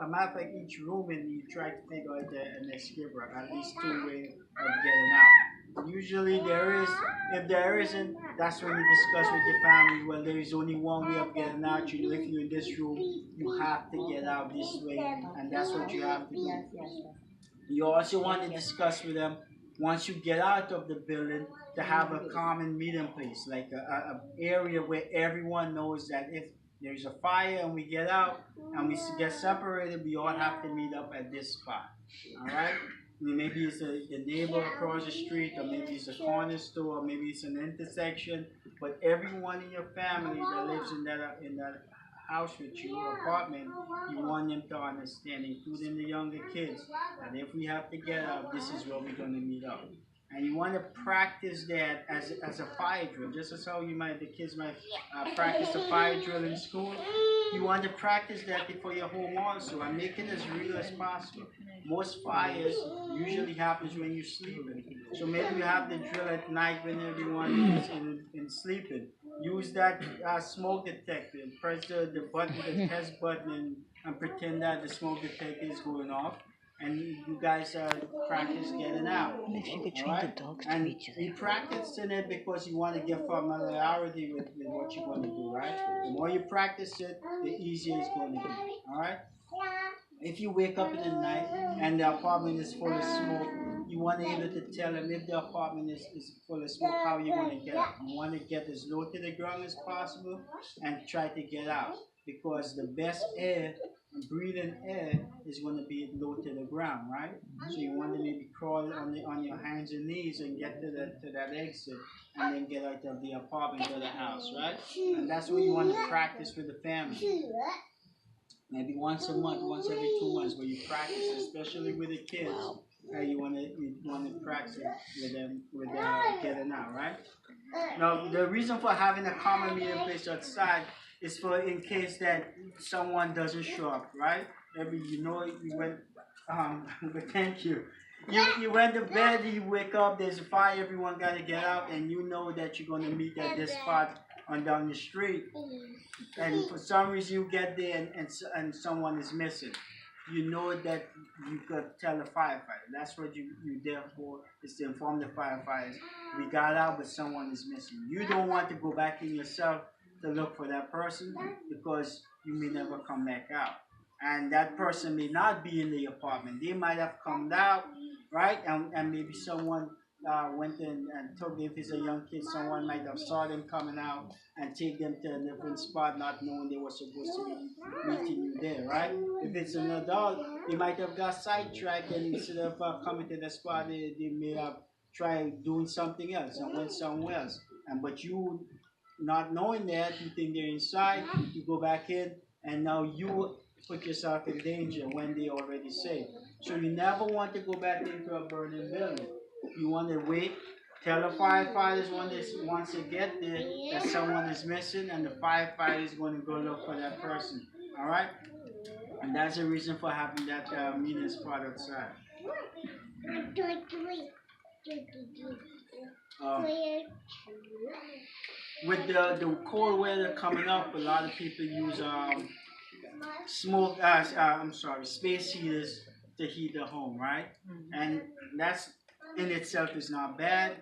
a matter of fact, each room, and you try to figure out an escape route, at least two way of getting out. Usually there is. If there isn't, that's when you discuss with your family. Well, there is only one way of getting out. You know, if you're in this room, you have to get out this way, and that's what you have to do. You also want to discuss with them once you get out of the building to have a common meeting place, like a area where everyone knows that if there's a fire and we get out and we get separated, we all have to meet up at this spot. All right? Maybe it's the neighbor across the street, or maybe it's a corner store, or maybe it's an intersection. But everyone in your family that lives in that house with you, or apartment, you want them to understand, including the younger kids, that if we have to get out, this is where we're going to meet up. And you want to practice that as a fire drill, just as how the kids might practice a fire drill in school. You want to practice that for your home also, and make it as real as possible. Most fires usually happens when you're sleeping. So maybe you have the drill at night when everyone is in sleeping. Use that smoke detector. Press the button, the test button, and pretend that the smoke detector is going off. And you guys practice getting out. If you could train Alright? the dogs to And each other. you practice in it because you want to get familiarity with what you're going to do, right? The more you practice it, the easier it's going to be. Alright? If you wake up in the night and the apartment is full of smoke, you want to be able to tell them if the apartment is full of smoke, how you want to get out. You want to get as low to the ground as possible and try to get out. Because the best air, breathing air, is going to be low to the ground, right? So you want to maybe crawl on your hands and knees and get to that exit, and then get out of the apartment or the house, right? And that's what you want to practice with the family. Maybe once a month, once every 2 months, where you practice, especially with the kids. You want to practice with getting out, right? Now, the reason for having a common meeting place outside is for in case that someone doesn't show up, right? Maybe you went. But thank you. You went to bed, you wake up, there's a fire, everyone got to get out, and you know that you're going to meet at this spot on down the street, and for some reason you get there, and someone is missing. You know that you could tell the firefighter. That's what you there for, is to inform the firefighters. We got out, but someone is missing. You don't want to go back in yourself to look for that person, because you may never come back out. And that person may not be in the apartment. They might have come out, right? And maybe someone went in and took, if it's a young kid, someone might have saw them coming out and take them to a different spot, not knowing they were supposed to be meeting you there, right? If it's an adult, they might have got sidetracked, and instead of coming to the spot, they may have tried doing something else and went somewhere else. And but you, not knowing that, you think they're inside, you go back in, and now you put yourself in danger when they already safe. So you never want to go back into a burning building. You want to wait, tell the firefighters once they get there that someone is missing, and the firefighter is going to go look for that person. All right, and that's the reason for having that meeting spot outside. Um, with the cold weather coming up, a lot of people use space heaters to heat their home, right? And that's in itself is not bad.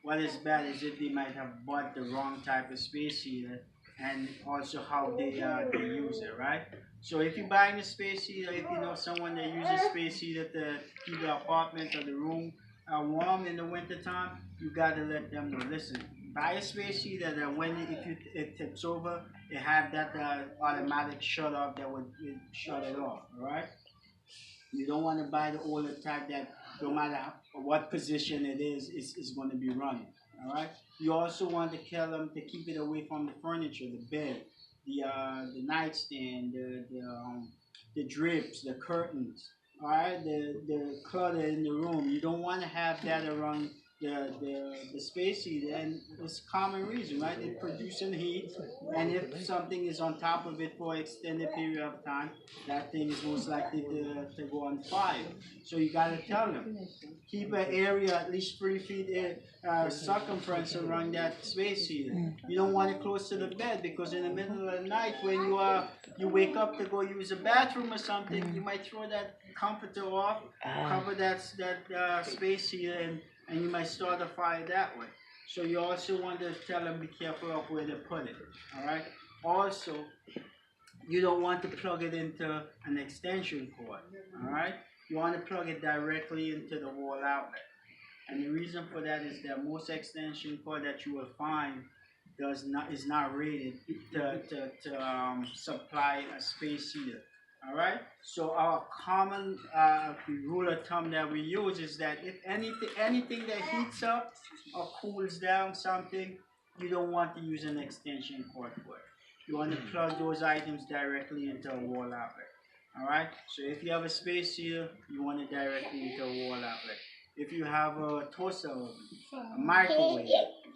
What is bad is if they might have bought the wrong type of space heater, and also how they use it, right? So if you're buying a space heater, if you know someone that uses space heater to keep the apartment or the room warm in the wintertime, you gotta let them know. Listen, buy a space heater that when it tips over, it have that automatic shut off that would shut it off. All right. You don't want to buy the older type that no matter what position it is going to be running. All right. You also want to tell them to keep it away from the furniture, the bed, the nightstand, the drips, the curtains. All right. The clutter in the room. You don't want to have that around the space heater, and it's a common reason, right? It's producing heat, and if something is on top of it for an extended period of time, that thing is most likely to go on fire. So you got to tell them, keep an area at least 3 feet circumference around that space heater. You don't want it close to the bed, because in the middle of the night when you wake up to go use a bathroom or something, you might throw that comforter off, cover that space heater, and you might start a fire that way. So you also want to tell them be careful of where they put it. All right. Also, you don't want to plug it into an extension cord. All right. You want to plug it directly into the wall outlet. And the reason for that is that most extension cord that you will find is not rated to supply a space heater. All right. So our common rule of thumb that we use is that if anything that heats up or cools down something, you don't want to use an extension cord for it. You want to plug those items directly into a wall outlet. All right. So if you have a space heater, you want it directly into a wall outlet. If you have a toaster oven, a microwave,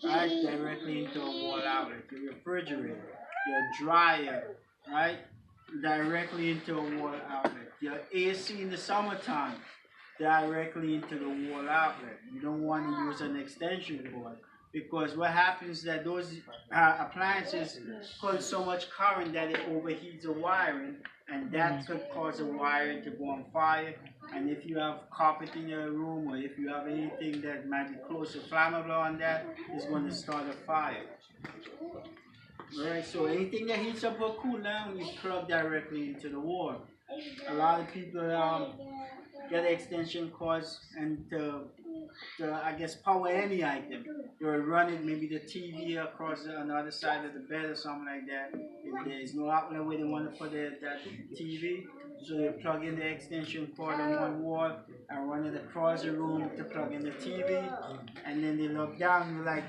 right, directly into a wall outlet. Your refrigerator, your dryer, right, directly into a wall outlet. Your AC in the summertime, directly into the wall outlet. You don't want to use an extension cord, because what happens is that those appliances cause so much current that it overheats the wiring, and that could cause the wiring to go on fire. And if you have carpet in your room, or if you have anything that might be close to flammable on that, it's going to start a fire. Alright, so anything that heats up or cool down, you plug directly into the wall. A lot of people get extension cords and I guess power any item. You'll run it, maybe the TV across on the other side of the bed or something like that. If there's no outlet where they want to put that TV, so they plug in the extension cord on one wall and run it across the room to plug in the TV, and then they look down and they're like,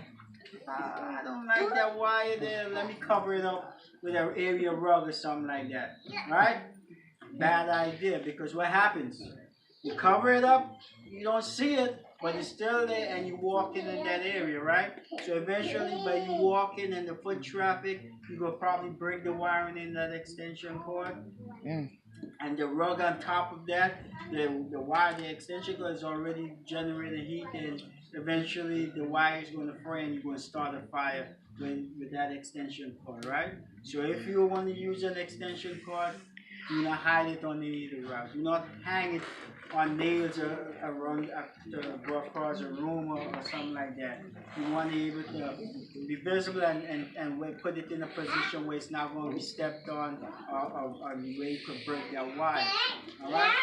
I don't like that wire there, let me cover it up with an area rug or something like that. Right? Bad idea, because what happens? You cover it up, you don't see it, but it's still there, and you walk in that area, right? So eventually, by you walking and the foot traffic, you will probably break the wiring in that extension cord. And the rug on top of that, the wire, the extension cord is already generating heat, and eventually the wire is going to fray and you're going to start a fire with that extension cord, right? So if you want to use an extension cord, do not hide it on any of the route. Do not hang it on nails around to go across a room or something like that. You want to be able to be visible and put it in a position where it's not going to be stepped on or where you could break that wire. All right?